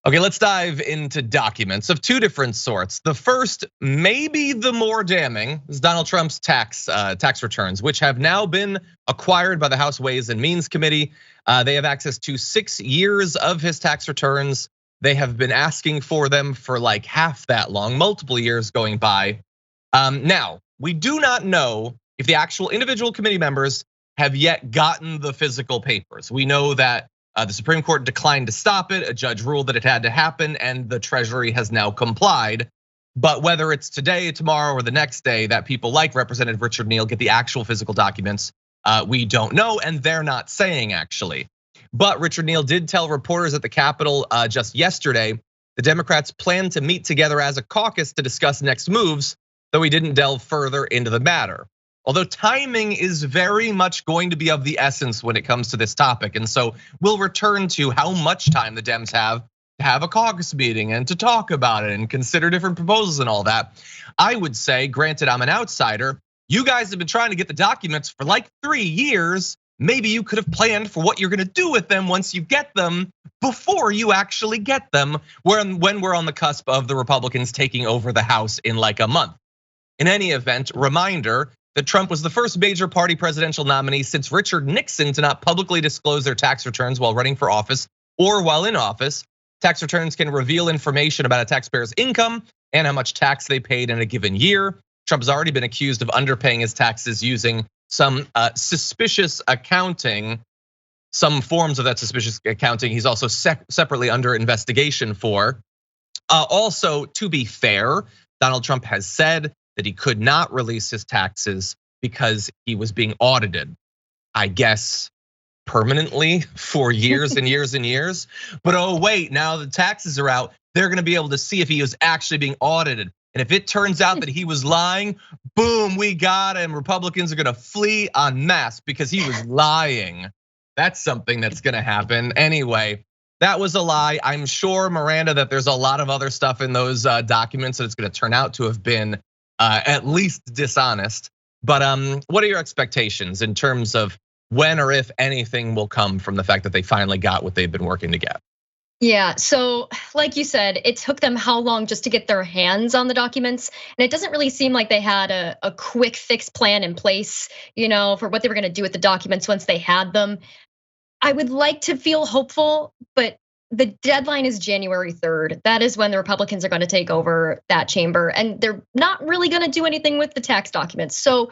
Okay, let's dive into documents of two different sorts. The first, maybe the more damning, is Donald Trump's tax returns, which have now been acquired by the House Ways and Means Committee. They have access to 6 years of his tax returns. They have been asking for them for like half that long, multiple years going by. Now, we do not know if the actual individual committee members have yet gotten the physical papers. We know that the Supreme Court declined to stop it. A judge ruled that it had to happen, and the Treasury has now complied. But whether it's today, tomorrow, or the next day that people like Representative Richard Neal get the actual physical documents, we don't know, and they're not saying actually. But Richard Neal did tell reporters at the Capitol just yesterday the Democrats plan to meet together as a caucus to discuss next moves, though he didn't delve further into the matter. Although timing is very much going to be of the essence when it comes to this topic. And so we'll return to how much time the Dems have to have a caucus meeting and to talk about it and consider different proposals and all that. I would say, granted I'm an outsider, you guys have been trying to get the documents for like 3 years. Maybe you could have planned for what you're gonna do with them once you get them before you actually get them, when we're on the cusp of the Republicans taking over the House in like a month. In any event, reminder that Trump was the first major party presidential nominee since Richard Nixon to not publicly disclose their tax returns while running for office or while in office. Tax returns can reveal information about a taxpayer's income and how much tax they paid in a given year. Trump has already been accused of underpaying his taxes using some suspicious accounting, some forms of that suspicious accounting he's also separately under investigation for. Also, to be fair, Donald Trump has said that he could not release his taxes because he was being audited, I guess permanently for years and years and years. But oh wait, now the taxes are out, they're gonna be able to see if he was actually being audited. And if it turns out that he was lying, boom, we got him. Republicans are gonna flee en masse because he was lying. That's something that's gonna happen. Anyway, that was a lie. I'm sure, Miranda, that there's a lot of other stuff in those documents that it's gonna turn out to have been at least dishonest. But what are your expectations in terms of when or if anything will come from the fact that they finally got what they've been working to get? Yeah, so like you said, it took them how long just to get their hands on the documents? And it doesn't really seem like they had a quick fix plan in place, for what they were gonna do with the documents once they had them. I would like to feel hopeful, but the deadline is January 3rd. That is when the Republicans are gonna take over that chamber, and they're not really gonna do anything with the tax documents. So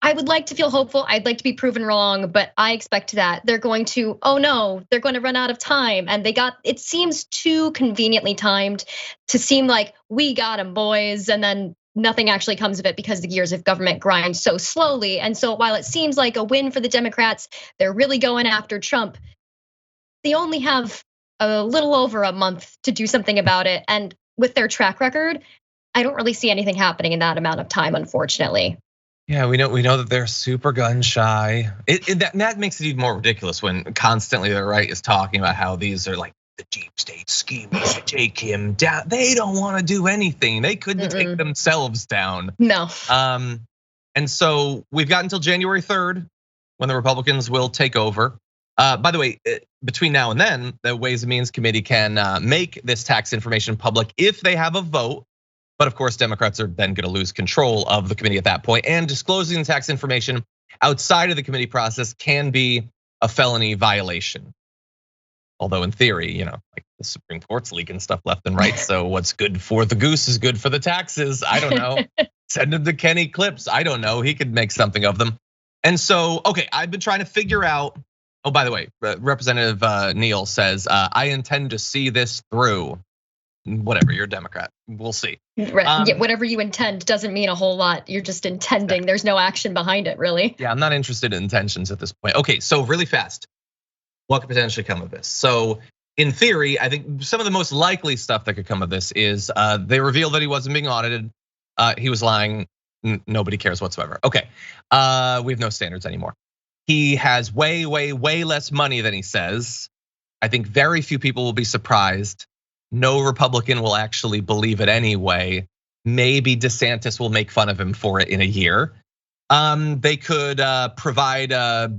I would like to feel hopeful. I'd like to be proven wrong, but I expect that they're going to, oh no, they're going to run out of time. And it seems too conveniently timed to seem like we got them, boys, and then nothing actually comes of it because the gears of government grind so slowly. And so while it seems like a win for the Democrats, they're really going after Trump. They only have a little over a month to do something about it. And with their track record, I don't really see anything happening in that amount of time, unfortunately. Yeah, we know that they're super gun shy. That makes it even more ridiculous when constantly the right is talking about how these are like the deep state schemers to take him down. They don't want to do anything. They couldn't take themselves down. No. And so we've got until January 3rd when the Republicans will take over. By the way, between now and then, the Ways and Means Committee can make this tax information public if they have a vote. But of course, Democrats are then gonna lose control of the committee at that point. And disclosing the tax information outside of the committee process can be a felony violation. Although in theory, like the Supreme Court's leaking stuff left and right. So what's good for the goose is good for the taxes. I don't know. Send him to Kenny Clips. I don't know. He could make something of them. And so, okay, I've been trying to figure out. Oh, by the way, Representative Neal says, I intend to see this through. Whatever, you're a Democrat, we'll see. Right, yeah, whatever you intend doesn't mean a whole lot. You're just intending, there's no action behind it, really. Yeah, I'm not interested in intentions at this point. Okay, so really fast, what could potentially come of this? So in theory, I think some of the most likely stuff that could come of this is they revealed that he wasn't being audited. He was lying, nobody cares whatsoever. Okay, we have no standards anymore. He has way less money than he says. I think very few people will be surprised. No Republican will actually believe it anyway. Maybe DeSantis will make fun of him for it in a year. They could provide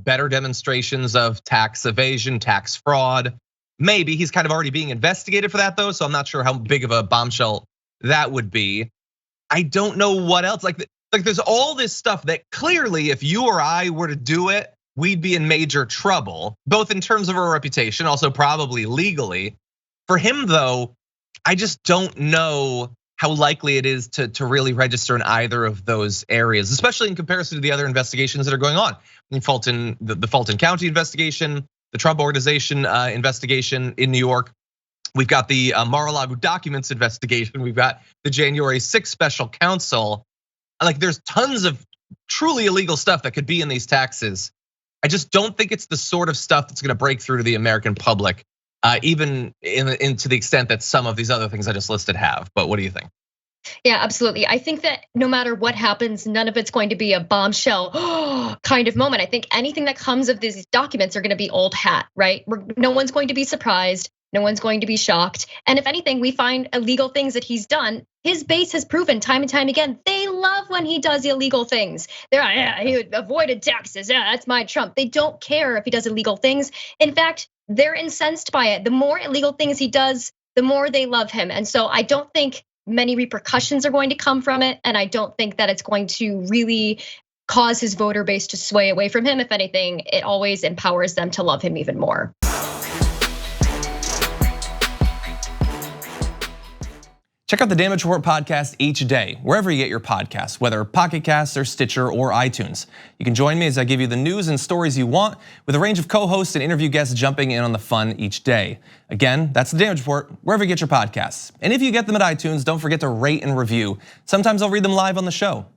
better demonstrations of tax evasion, tax fraud. Maybe he's kind of already being investigated for that though, so I'm not sure how big of a bombshell that would be. I don't know what else. Like there's all this stuff that clearly, if you or I were to do it, we'd be in major trouble, both in terms of our reputation, also probably legally. For him though, I just don't know how likely it is to really register in either of those areas, especially in comparison to the other investigations that are going on. In Fulton, the Fulton County investigation, the Trump Organization investigation in New York. We've got the Mar-a-Lago documents investigation. We've got the January 6th special counsel. Like there's tons of truly illegal stuff that could be in these taxes. I just don't think it's the sort of stuff that's gonna break through to the American public, even to the extent that some of these other things I just listed have. But what do you think? Yeah, absolutely. I think that no matter what happens, none of it's going to be a bombshell kind of moment. I think anything that comes of these documents are going to be old hat, right? No one's going to be surprised. No one's going to be shocked. And if anything, we find illegal things that he's done. His base has proven time and time again, they love when he does illegal things. They're like, yeah, he avoided taxes. Yeah, that's my Trump. They don't care if he does illegal things. In fact, they're incensed by it. The more illegal things he does, the more they love him. And so I don't think many repercussions are going to come from it. And I don't think that it's going to really cause his voter base to sway away from him. If anything, it always empowers them to love him even more. Check out the Damage Report podcast each day, wherever you get your podcasts, whether Pocket Casts or Stitcher or iTunes. You can join me as I give you the news and stories you want, with a range of co-hosts and interview guests jumping in on the fun each day. Again, that's the Damage Report, wherever you get your podcasts. And if you get them at iTunes, don't forget to rate and review. Sometimes I'll read them live on the show.